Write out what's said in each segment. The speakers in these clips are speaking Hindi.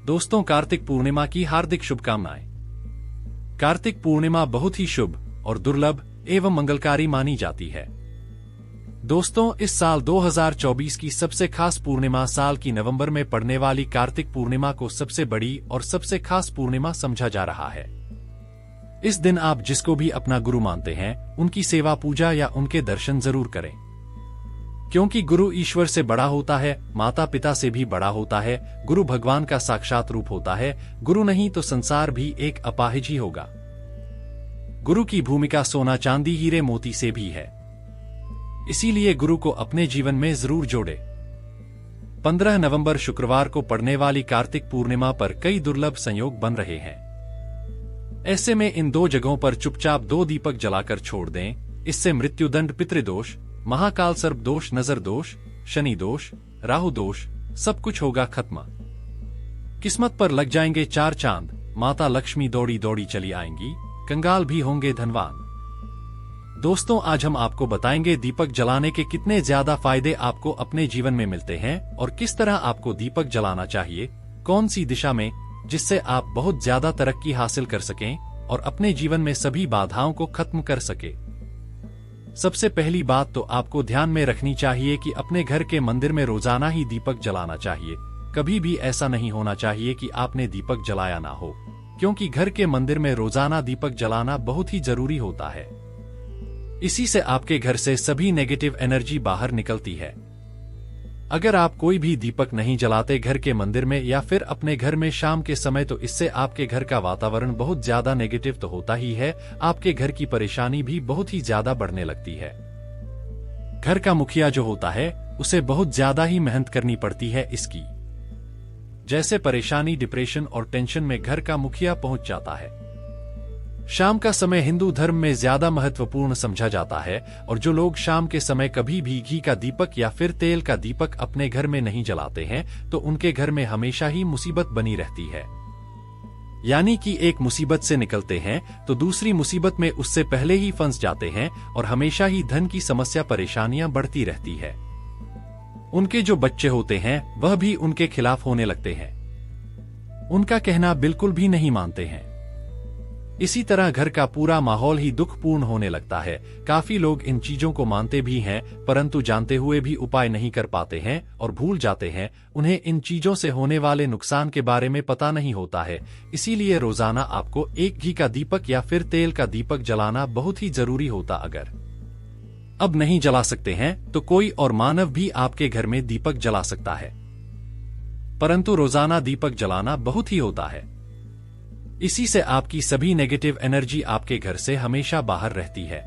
दोस्तों, कार्तिक पूर्णिमा की हार्दिक शुभकामनाएं। कार्तिक पूर्णिमा बहुत ही शुभ और दुर्लभ एवं मंगलकारी मानी जाती है। दोस्तों, इस साल 2024 की सबसे खास पूर्णिमा साल की नवंबर में पड़ने वाली कार्तिक पूर्णिमा को सबसे बड़ी और सबसे खास पूर्णिमा समझा जा रहा है। इस दिन आप जिसको भी अपना गुरु मानते हैं, उनकी सेवा पूजा या उनके दर्शन जरूर करें, क्योंकि गुरु ईश्वर से बड़ा होता है, माता पिता से भी बड़ा होता है। गुरु भगवान का साक्षात रूप होता है। गुरु नहीं तो संसार भी एक अपाहिज ही होगा। गुरु की भूमिका सोना चांदी हीरे मोती से भी है, इसीलिए गुरु को अपने जीवन में जरूर जोड़े। 15 नवंबर शुक्रवार को पड़ने वाली कार्तिक पूर्णिमा पर कई दुर्लभ संयोग बन रहे हैं। ऐसे में इन दो जगहों पर चुपचाप 2 दीपक जलाकर छोड़ दें। इससे मृत्युदंड, पितृदोष, महाकाल सर्प दोष, नजर दोष, शनि दोष, राहु दोष सब कुछ होगा खत्म। किस्मत पर लग जाएंगे 4 चांद। माता लक्ष्मी दौड़ी दौड़ी चली आएंगी। कंगाल भी होंगे धनवान। दोस्तों, आज हम आपको बताएंगे दीपक जलाने के कितने ज्यादा फायदे आपको अपने जीवन में मिलते हैं और किस तरह आपको दीपक जलाना चाहिए, कौन सी दिशा में, जिससे आप बहुत ज्यादा तरक्की हासिल कर सकें और अपने जीवन में सभी बाधाओं को खत्म कर सके। सबसे पहली बात तो आपको ध्यान में रखनी चाहिए कि अपने घर के मंदिर में रोजाना ही दीपक जलाना चाहिए। कभी भी ऐसा नहीं होना चाहिए कि आपने दीपक जलाया ना हो, क्योंकि घर के मंदिर में रोजाना दीपक जलाना बहुत ही जरूरी होता है। इसी से आपके घर से सभी नेगेटिव एनर्जी बाहर निकलती है। अगर आप कोई भी दीपक नहीं जलाते घर के मंदिर में या फिर अपने घर में शाम के समय, तो इससे आपके घर का वातावरण बहुत ज्यादा नेगेटिव तो होता ही है, आपके घर की परेशानी भी बहुत ही ज्यादा बढ़ने लगती है। घर का मुखिया जो होता है, उसे बहुत ज्यादा ही मेहनत करनी पड़ती है इसकी। जैसे परेशानी, डिप्रेशन और टेंशन में घर का मुखिया पहुंच जाता है। शाम का समय हिंदू धर्म में ज्यादा महत्वपूर्ण समझा जाता है और जो लोग शाम के समय कभी भी घी का दीपक या फिर तेल का दीपक अपने घर में नहीं जलाते हैं, तो उनके घर में हमेशा ही मुसीबत बनी रहती है। यानी कि एक मुसीबत से निकलते हैं तो दूसरी मुसीबत में उससे पहले ही फंस जाते हैं और हमेशा ही धन की समस्या, परेशानियां बढ़ती रहती है। उनके जो बच्चे होते हैं वह भी उनके खिलाफ होने लगते हैं, उनका कहना बिल्कुल भी नहीं मानते हैं। इसी तरह घर का पूरा माहौल ही दुखपूर्ण होने लगता है। काफी लोग इन चीजों को मानते भी हैं, परंतु जानते हुए भी उपाय नहीं कर पाते हैं और भूल जाते हैं। उन्हें इन चीजों से होने वाले नुकसान के बारे में पता नहीं होता है। इसीलिए रोजाना आपको एक घी का दीपक या फिर तेल का दीपक जलाना बहुत ही जरूरी होता। अगर अब नहीं जला सकते हैं तो कोई और मानव भी आपके घर में दीपक जला सकता है, परंतु रोजाना दीपक जलाना बहुत ही होता है। इसी से आपकी सभी नेगेटिव एनर्जी आपके घर से हमेशा बाहर रहती है।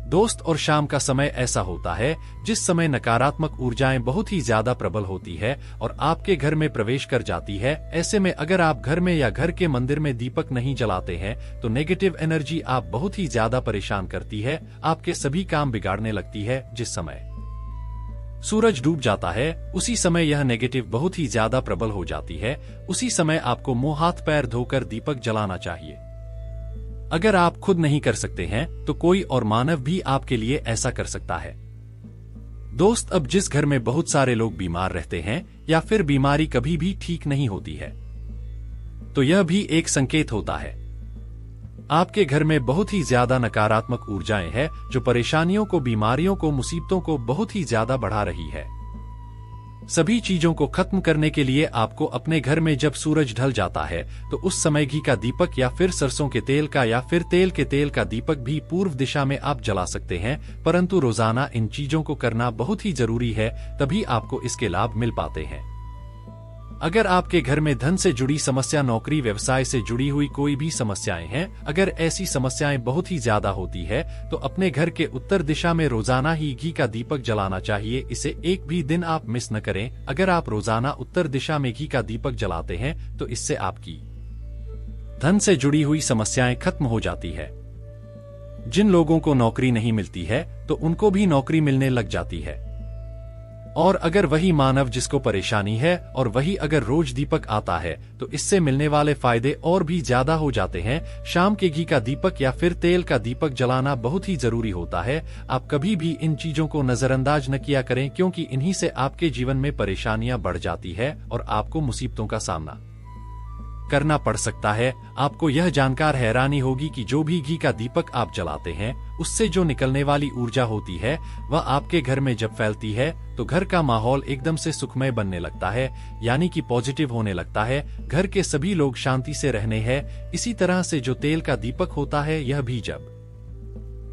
दोस्त, और शाम का समय ऐसा होता है जिस समय नकारात्मक ऊर्जाएं बहुत ही ज्यादा प्रबल होती है और आपके घर में प्रवेश कर जाती है। ऐसे में अगर आप घर में या घर के मंदिर में दीपक नहीं जलाते हैं तो नेगेटिव एनर्जी आप बहुत ही ज्यादा परेशान करती है, आपके सभी काम बिगाड़ने लगती है। जिस समय सूरज डूब जाता है उसी समय यह नेगेटिव बहुत ही ज्यादा प्रबल हो जाती है। उसी समय आपको मुंह हाथ पैर धोकर दीपक जलाना चाहिए। अगर आप खुद नहीं कर सकते हैं तो कोई और मानव भी आपके लिए ऐसा कर सकता है। दोस्त, अब जिस घर में बहुत सारे लोग बीमार रहते हैं या फिर बीमारी कभी भी ठीक नहीं होती है, तो यह भी एक संकेत होता है आपके घर में बहुत ही ज्यादा नकारात्मक ऊर्जाएं हैं जो परेशानियों को, बीमारियों को, मुसीबतों को बहुत ही ज्यादा बढ़ा रही है। सभी चीजों को खत्म करने के लिए आपको अपने घर में जब सूरज ढल जाता है तो उस समय घी का दीपक या फिर सरसों के तेल का या फिर तेल के तेल का दीपक भी पूर्व दिशा में आप जला सकते हैं, परंतु रोजाना इन चीजों को करना बहुत ही जरूरी है, तभी आपको इसके लाभ मिल पाते हैं। अगर आपके घर में धन से जुड़ी समस्या, नौकरी, व्यवसाय से जुड़ी हुई कोई भी समस्याएं हैं, अगर ऐसी समस्याएं बहुत ही ज्यादा होती है तो अपने घर के उत्तर दिशा में रोजाना ही घी का दीपक जलाना चाहिए। इसे एक भी दिन आप मिस न करें। अगर आप रोजाना उत्तर दिशा में घी का दीपक जलाते हैं तो इससे आपकी धन से जुड़ी हुई समस्याएं खत्म हो जाती है। जिन लोगों को नौकरी नहीं मिलती है तो उनको भी नौकरी मिलने लग जाती है। और अगर वही मानव जिसको परेशानी है और वही अगर रोज दीपक आता है तो इससे मिलने वाले फायदे और भी ज्यादा हो जाते हैं। शाम के घी का दीपक या फिर तेल का दीपक जलाना बहुत ही जरूरी होता है। आप कभी भी इन चीजों को नजरअंदाज न किया करें, क्योंकि इन्हीं से आपके जीवन में परेशानियां बढ़ जाती है और आपको मुसीबतों का सामना करना पड़ सकता है। आपको यह जानकर हैरानी होगी कि जो भी घी का दीपक आप जलाते हैं उससे जो निकलने वाली ऊर्जा होती है वह आपके घर में जब फैलती है तो घर का माहौल एकदम से सुखमय बनने लगता है, यानी कि पॉजिटिव होने लगता है। घर के सभी लोग शांति से रहने हैं। इसी तरह से जो तेल का दीपक होता है यह भी जब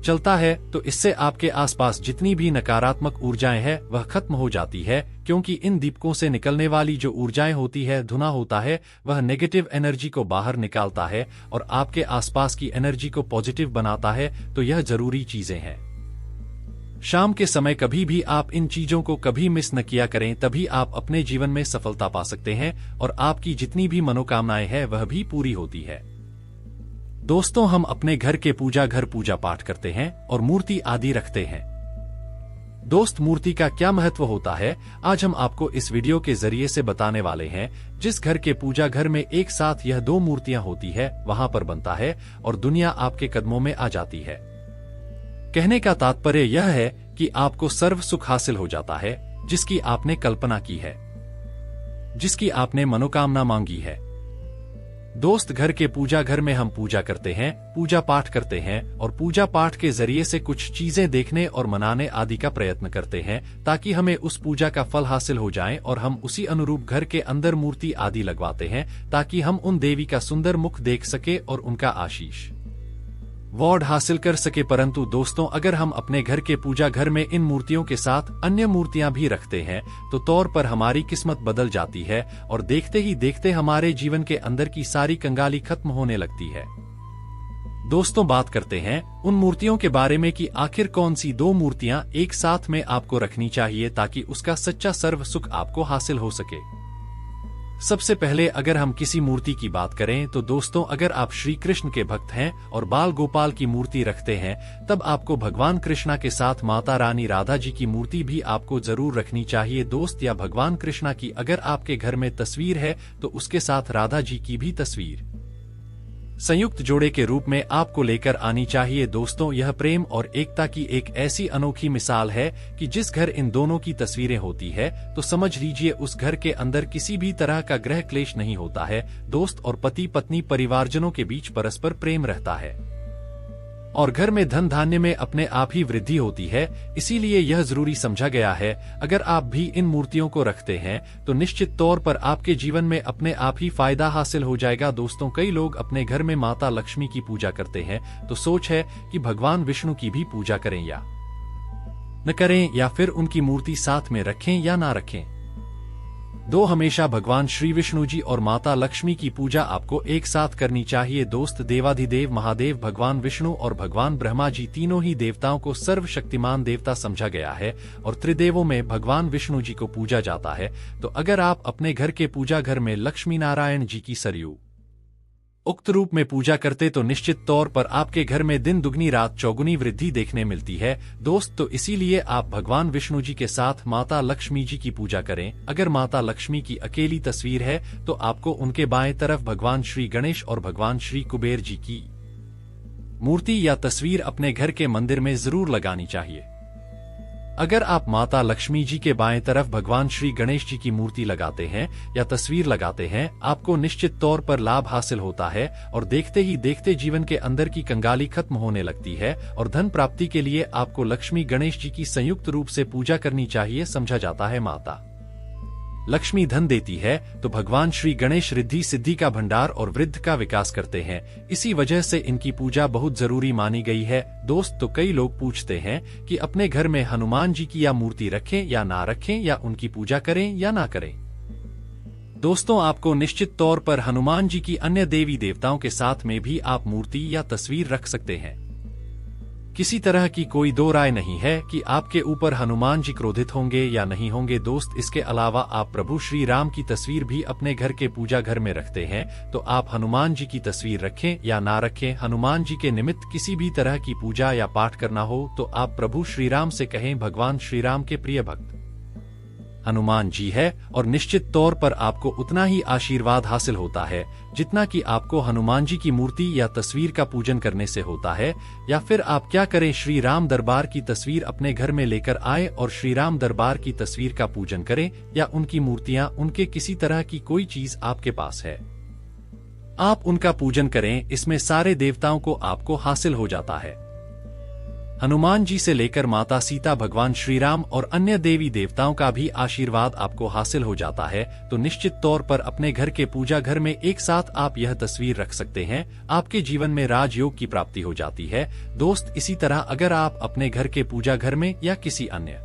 चलता है तो इससे आपके आसपास जितनी भी नकारात्मक ऊर्जाएं हैं वह खत्म हो जाती है, क्योंकि इन दीपकों से निकलने वाली जो ऊर्जाएं होती है, धुआं होता है, वह नेगेटिव एनर्जी को बाहर निकालता है और आपके आसपास की एनर्जी को पॉजिटिव बनाता है। तो यह जरूरी चीजें हैं। शाम के समय कभी भी आप इन चीजों को कभी मिस न किया करें, तभी आप अपने जीवन में सफलता पा सकते हैं और आपकी जितनी भी मनोकामनाएं हैं वह भी पूरी होती है। दोस्तों, हम अपने घर के घर पूजा पाठ करते हैं और मूर्ति आदि रखते हैं। दोस्त, मूर्ति का क्या महत्व होता है आज हम आपको इस वीडियो के जरिए से बताने वाले हैं। जिस घर के घर में एक साथ यह दो मूर्तियां होती है वहां पर बनता है और दुनिया आपके कदमों में आ जाती है। कहने का तात्पर्य यह है कि आपको सर्व सुख हासिल हो जाता है, जिसकी आपने कल्पना की है, जिसकी आपने मनोकामना मांगी है। दोस्त, घर के घर में हम पूजा करते हैं, पूजा पाठ करते हैं और पूजा पाठ के जरिए से कुछ चीजें देखने और मनाने आदि का प्रयत्न करते हैं ताकि हमें उस पूजा का फल हासिल हो जाए और हम उसी अनुरूप घर के अंदर मूर्ति आदि लगवाते हैं ताकि हम उन देवी का सुंदर मुख देख सके और उनका आशीष वार्ड हासिल कर सके। परंतु दोस्तों, अगर हम अपने घर के घर में इन मूर्तियों के साथ अन्य मूर्तियां भी रखते हैं तो तौर पर हमारी किस्मत बदल जाती है और देखते ही देखते हमारे जीवन के अंदर की सारी कंगाली खत्म होने लगती है। दोस्तों, बात करते हैं उन मूर्तियों के बारे में कि आखिर कौन सी दो मूर्तियां एक साथ में आपको रखनी चाहिए ताकि उसका सच्चा सर्व सुख आपको हासिल हो सके। सबसे पहले अगर हम किसी मूर्ति की बात करें तो दोस्तों, अगर आप श्री कृष्ण के भक्त हैं और बाल गोपाल की मूर्ति रखते हैं तब आपको भगवान कृष्णा के साथ माता रानी राधा जी की मूर्ति भी आपको जरूर रखनी चाहिए। दोस्त, या भगवान कृष्णा की अगर आपके घर में तस्वीर है तो उसके साथ राधा जी की भी तस्वीर संयुक्त जोड़े के रूप में आपको लेकर आनी चाहिए। दोस्तों, यह प्रेम और एकता की एक ऐसी अनोखी मिसाल है कि जिस घर इन दोनों की तस्वीरें होती है तो समझ लीजिए उस घर के अंदर किसी भी तरह का ग्रह क्लेश नहीं होता है। दोस्त, और पति पत्नी परिवारजनों के बीच परस्पर प्रेम रहता है और घर में धन धान्य में अपने आप ही वृद्धि होती है। इसीलिए यह जरूरी समझा गया है। अगर आप भी इन मूर्तियों को रखते हैं तो निश्चित तौर पर आपके जीवन में अपने आप ही फायदा हासिल हो जाएगा। दोस्तों, कई लोग अपने घर में माता लक्ष्मी की पूजा करते हैं तो सोच है कि भगवान विष्णु की भी पूजा करें या न करें, या फिर उनकी मूर्ति साथ में रखें या ना रखें। हमेशा भगवान श्री विष्णु जी और माता लक्ष्मी की पूजा आपको एक साथ करनी चाहिए। दोस्त, देवाधिदेव महादेव भगवान विष्णु और भगवान ब्रह्मा जी तीनों ही देवताओं को सर्वशक्तिमान देवता समझा गया है और त्रिदेवों में भगवान विष्णु जी को पूजा जाता है। तो अगर आप अपने घर के घर में लक्ष्मी नारायण जी की सरयू उक्त रूप में पूजा करते तो निश्चित तौर पर आपके घर में दिन दुगनी रात चौगुनी वृद्धि देखने मिलती है। दोस्त, तो इसीलिए आप भगवान विष्णु जी के साथ माता लक्ष्मी जी की पूजा करें। अगर माता लक्ष्मी की अकेली तस्वीर है तो आपको उनके बाएं तरफ भगवान श्री गणेश और भगवान श्री कुबेर जी की मूर्ति या तस्वीर अपने घर के मंदिर में जरूर लगानी चाहिए। अगर आप माता लक्ष्मी जी के बाएं तरफ भगवान श्री गणेश जी की मूर्ति लगाते हैं या तस्वीर लगाते हैं, आपको निश्चित तौर पर लाभ हासिल होता है और देखते ही देखते जीवन के अंदर की कंगाली खत्म होने लगती है और धन प्राप्ति के लिए आपको लक्ष्मी गणेश जी की संयुक्त रूप से पूजा करनी चाहिए। समझा जाता है माता लक्ष्मी धन देती है तो भगवान श्री गणेश रिद्धि सिद्धि का भंडार और वृद्धि का विकास करते हैं। इसी वजह से इनकी पूजा बहुत जरूरी मानी गई है। दोस्त, तो कई लोग पूछते हैं कि अपने घर में हनुमान जी की या मूर्ति रखें या ना रखें, या उनकी पूजा करें या ना करें। दोस्तों, आपको निश्चित तौर पर हनुमान जी की अन्य देवी देवताओं के साथ में भी आप मूर्ति या तस्वीर रख सकते हैं। किसी तरह की कोई दो राय नहीं है कि आपके ऊपर हनुमान जी क्रोधित होंगे या नहीं होंगे। दोस्त, इसके अलावा आप प्रभु श्री राम की तस्वीर भी अपने घर के घर में रखते हैं तो आप हनुमान जी की तस्वीर रखें या ना रखें, हनुमान जी के निमित्त किसी भी तरह की पूजा या पाठ करना हो तो आप प्रभु श्री राम से कहें। भगवान श्री राम के प्रिय भक्त हनुमान जी है और निश्चित तौर पर आपको उतना ही आशीर्वाद हासिल होता है जितना कि आपको हनुमान जी की मूर्ति या तस्वीर का पूजन करने से होता है। या फिर आप क्या करें, श्री राम दरबार की तस्वीर अपने घर में लेकर आए और श्री राम दरबार की तस्वीर का पूजन करें, या उनकी मूर्तियां, उनके किसी तरह की कोई चीज आपके पास है, आप उनका पूजन करें। इसमें सारे देवताओं को आपको हासिल हो जाता है। हनुमान जी से लेकर माता सीता, भगवान श्री राम और अन्य देवी देवताओं का भी आशीर्वाद आपको हासिल हो जाता है। तो निश्चित तौर पर अपने घर के पूजा घर में एक साथ आप यह तस्वीर रख सकते हैं, आपके जीवन में राजयोग की प्राप्ति हो जाती है। दोस्त, इसी तरह अगर आप अपने घर के पूजा घर में या किसी अन्य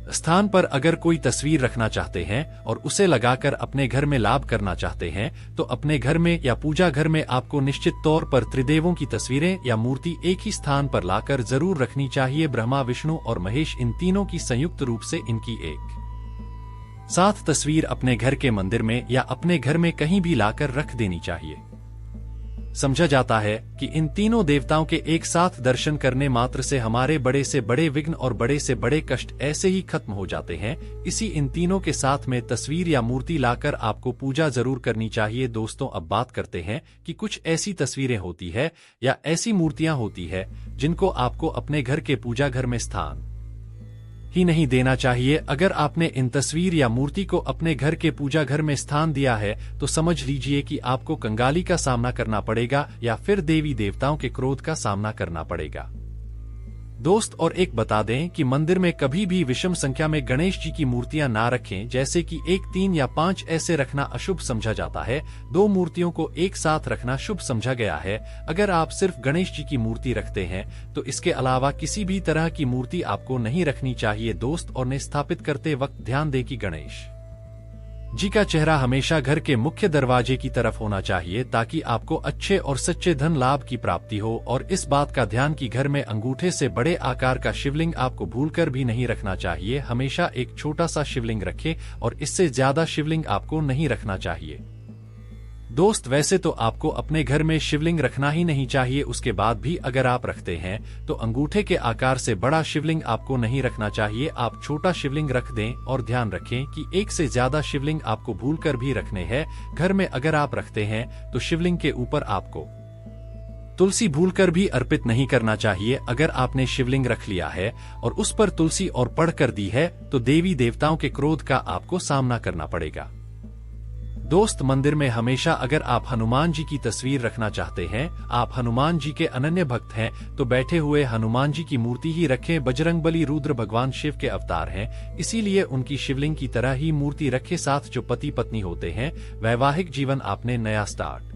स्थान पर अगर कोई तस्वीर रखना चाहते हैं और उसे लगाकर अपने घर में लाभ करना चाहते हैं, तो अपने घर में या पूजा घर में आपको निश्चित तौर पर त्रिदेवों की तस्वीरें या मूर्ति एक ही स्थान पर लाकर जरूर रखनी चाहिए। ब्रह्मा, विष्णु और महेश, इन तीनों की संयुक्त रूप से इनकी एक साथ तस्वीर अपने घर के मंदिर में या अपने घर में कहीं भी लाकर रख देनी चाहिए। समझा जाता है कि इन तीनों देवताओं के एक साथ दर्शन करने मात्र से हमारे बड़े से बड़े विघ्न और बड़े से बड़े कष्ट ऐसे ही खत्म हो जाते हैं। इसी इन तीनों के साथ में तस्वीर या मूर्ति लाकर आपको पूजा जरूर करनी चाहिए। दोस्तों, अब बात करते हैं कि कुछ ऐसी तस्वीरें होती है या ऐसी मूर्तियां होती है जिनको आपको अपने घर के पूजा घर में स्थान ही नहीं देना चाहिए। अगर आपने इन तस्वीर या मूर्ति को अपने घर के पूजा घर में स्थान दिया है तो समझ लीजिए कि आपको कंगाली का सामना करना पड़ेगा या फिर देवी देवताओं के क्रोध का सामना करना पड़ेगा। दोस्त, और एक बता दें कि मंदिर में कभी भी विषम संख्या में गणेश जी की मूर्तियां ना रखें, जैसे कि 1, 3 या 5 ऐसे रखना अशुभ समझा जाता है। 2 मूर्तियों को एक साथ रखना शुभ समझा गया है। अगर आप सिर्फ गणेश जी की मूर्ति रखते हैं तो इसके अलावा किसी भी तरह की मूर्ति आपको नहीं रखनी चाहिए। दोस्त, और ने स्थापित करते वक्त ध्यान दें कि गणेश जी का चेहरा हमेशा घर के मुख्य दरवाजे की तरफ होना चाहिए, ताकि आपको अच्छे और सच्चे धन लाभ की प्राप्ति हो। और इस बात का ध्यान कि घर में अंगूठे से बड़े आकार का शिवलिंग आपको भूलकर भी नहीं रखना चाहिए। हमेशा एक छोटा सा शिवलिंग रखें और इससे ज्यादा शिवलिंग आपको नहीं रखना चाहिए। दोस्त, वैसे तो आपको अपने घर में शिवलिंग रखना ही नहीं चाहिए, उसके बाद भी अगर आप रखते हैं तो अंगूठे के आकार से बड़ा शिवलिंग आपको नहीं रखना चाहिए। आप छोटा शिवलिंग रख दें और ध्यान रखें कि एक से ज्यादा शिवलिंग आपको भूलकर भी रखने हैं। घर में अगर आप रखते हैं तो शिवलिंग के ऊपर आपको तुलसी भूलकर भी अर्पित नहीं करना चाहिए। अगर आपने शिवलिंग रख लिया है और उस पर तुलसी और पढ़ कर दी है तो देवी देवताओं के क्रोध का आपको सामना करना पड़ेगा। दोस्त, मंदिर में हमेशा अगर आप हनुमान जी की तस्वीर रखना चाहते हैं, आप हनुमान जी के अनन्य भक्त हैं, तो बैठे हुए हनुमान जी की मूर्ति ही रखें। बजरंगबली रुद्र भगवान शिव के अवतार हैं, इसीलिए उनकी शिवलिंग की तरह ही मूर्ति रखे। साथ जो पति पत्नी होते हैं, वैवाहिक जीवन आपने नया स्टार्ट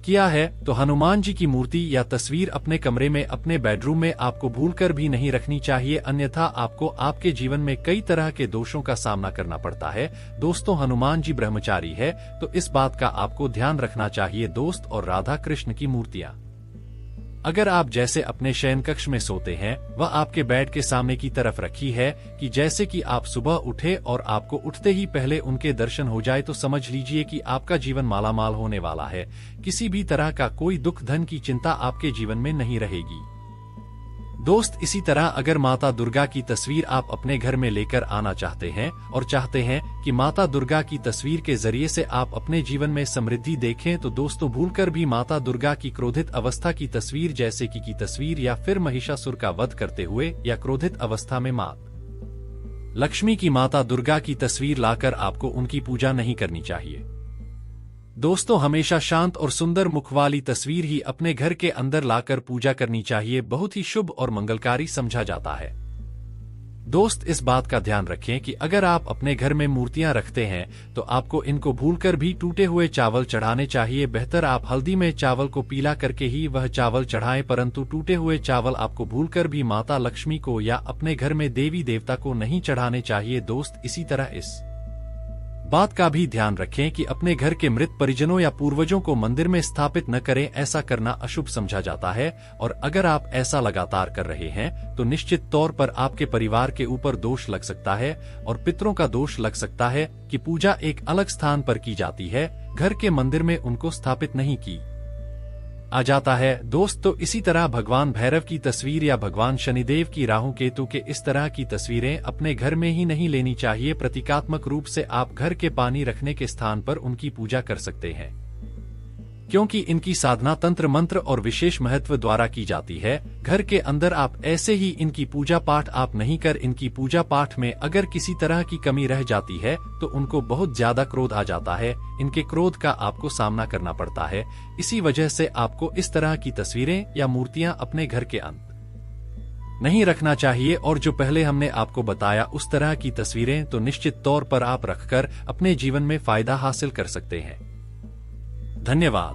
किया है, तो हनुमान जी की मूर्ति या तस्वीर अपने कमरे में, अपने बेडरूम में आपको भूलकर भी नहीं रखनी चाहिए, अन्यथा आपको आपके जीवन में कई तरह के दोषों का सामना करना पड़ता है। दोस्तों, हनुमान जी ब्रह्मचारी है, तो इस बात का आपको ध्यान रखना चाहिए। दोस्त, और राधा कृष्ण की मूर्तियां अगर आप जैसे अपने शयन कक्ष में सोते हैं, वह आपके बेड के सामने की तरफ रखी है कि जैसे कि आप सुबह उठे और आपको उठते ही पहले उनके दर्शन हो जाए, तो समझ लीजिए कि आपका जीवन मालामाल होने वाला है। किसी भी तरह का कोई दुख, धन की चिंता आपके जीवन में नहीं रहेगी। दोस्त, इसी तरह अगर माता दुर्गा की तस्वीर आप अपने घर में लेकर आना चाहते हैं और चाहते हैं कि माता दुर्गा की तस्वीर के जरिए से आप अपने जीवन में समृद्धि देखें, तो दोस्तों भूलकर भी माता दुर्गा की क्रोधित अवस्था की तस्वीर, जैसे की तस्वीर या फिर महिषासुर का वध करते हुए या क्रोधित अवस्था में माता लक्ष्मी की, माता दुर्गा की तस्वीर लाकर आपको उनकी पूजा नहीं करनी चाहिए। दोस्तों, हमेशा शांत और सुंदर मुख वाली तस्वीर ही अपने घर के अंदर लाकर पूजा करनी चाहिए। बहुत ही शुभ और मंगलकारी समझा जाता है। दोस्त, इस बात का ध्यान रखें कि अगर आप अपने घर में मूर्तियां रखते हैं तो आपको इनको भूलकर भी टूटे हुए चावल चढ़ाने चाहिए। बेहतर आप हल्दी में चावल को पीला करके ही वह चावल चढ़ाएं, परंतु टूटे हुए चावल आपको भूलकर भी माता लक्ष्मी को या अपने घर में देवी देवता को नहीं चढ़ाने चाहिए। दोस्त, इसी तरह इस बात का भी ध्यान रखें कि अपने घर के मृत परिजनों या पूर्वजों को मंदिर में स्थापित न करें, ऐसा करना अशुभ समझा जाता है। और अगर आप ऐसा लगातार कर रहे हैं तो निश्चित तौर पर आपके परिवार के ऊपर दोष लग सकता है और पितरों का दोष लग सकता है कि पूजा एक अलग स्थान पर की जाती है, घर के मंदिर में उनको स्थापित नहीं की आ जाता है दोस्त। तो इसी तरह भगवान भैरव की तस्वीर या भगवान शनिदेव की राहु केतु के इस तरह की तस्वीरें अपने घर में ही नहीं लेनी चाहिए। प्रतीकात्मक रूप से आप घर के पानी रखने के स्थान पर उनकी पूजा कर सकते हैं, क्योंकि इनकी साधना तंत्र मंत्र और विशेष महत्व द्वारा की जाती है। घर के अंदर आप ऐसे ही इनकी पूजा पाठ आप नहीं कर, इनकी पूजा पाठ में अगर किसी तरह की कमी रह जाती है तो उनको बहुत ज्यादा क्रोध आ जाता है। इनके क्रोध का आपको सामना करना पड़ता है। इसी वजह से आपको इस तरह की तस्वीरें या मूर्तियां अपने घर के अंदर नहीं रखना चाहिए। और जो पहले हमने आपको बताया उस तरह की तस्वीरें तो निश्चित तौर पर आप रखकर अपने जीवन में फायदा हासिल कर सकते हैं। धन्यवाद।